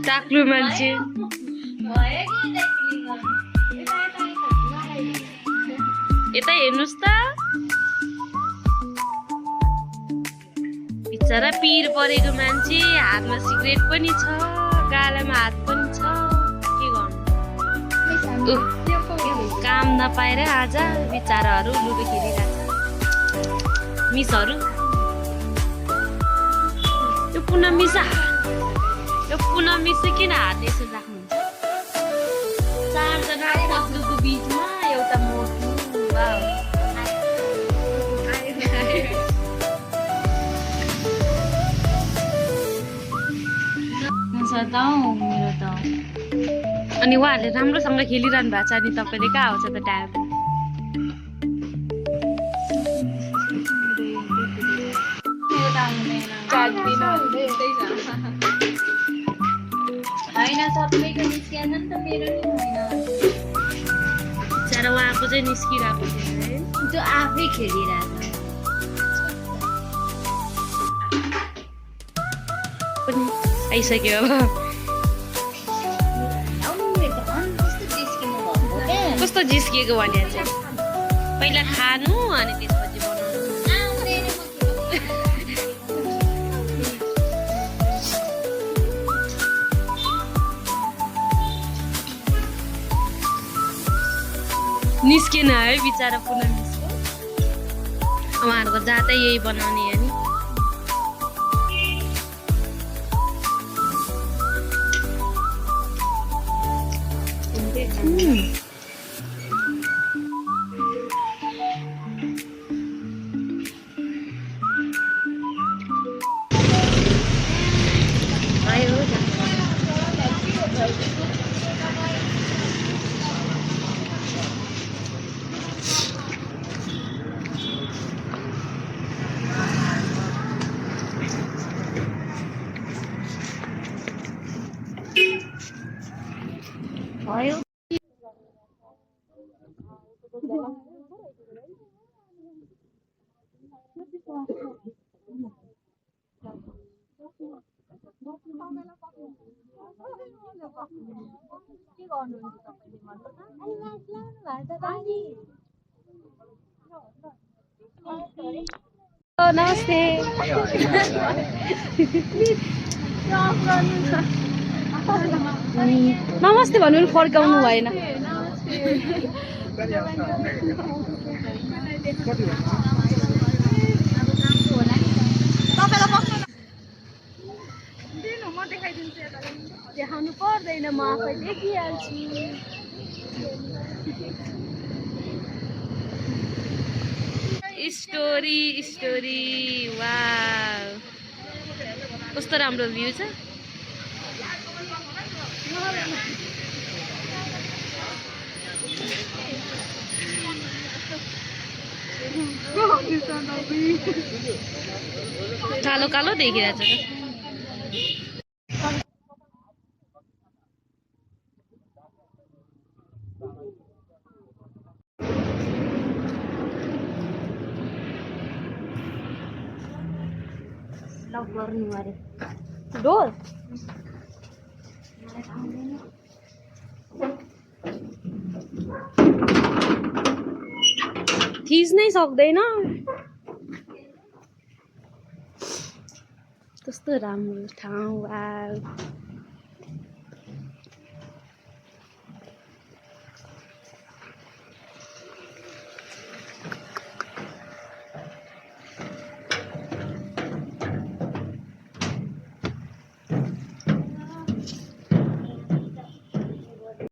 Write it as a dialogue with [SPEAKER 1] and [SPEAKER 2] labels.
[SPEAKER 1] टाक्लु मान्छे यता हेर्नुस् त बिचरा पिर परेको मान्छे हातमा सिगरेट पनि छ गालामा हात पनि छ के गर्नु काम नपाएर आज बिचराहरू लुडो खेलिरहेछ मिसहरू यो पुनः मिस किन हात यसरी राख्नुहुन्छ चारजना पत्लुको बिचमा एउटा मोटु मेरो त अनि उहाँहरूले राम्रोसँग खेलिरहनु भएको छ अनि तपाईँले कहाँ आउँछ त टाइम बिचरा उहाँको चाहिँ निस्किरहेको थियो है
[SPEAKER 2] त्यो आफै खेलिरहेको
[SPEAKER 1] पनि आइसक्यो अब कस्तो जिस्किएको भने चाहिँ पहिला खानु अनि त्यसपछि बनाउनु निस्केन है बिचरा पुनः निस्क्यो उहाँहरूको जातै यही बनाउने हो नि भयो नमस्ते नमस्ते भन्नु पनि फर्काउनु भएन देखाउनु पर्दैन म आफै देखिहाल्छु स्टोरी वाउ कस्तो राम्रो भ्यू छ कालो कालो देखिरहेछ लक गर्नु अरे डोर थिच्नै सक्दैन कस्तो राम्रो ठाउँ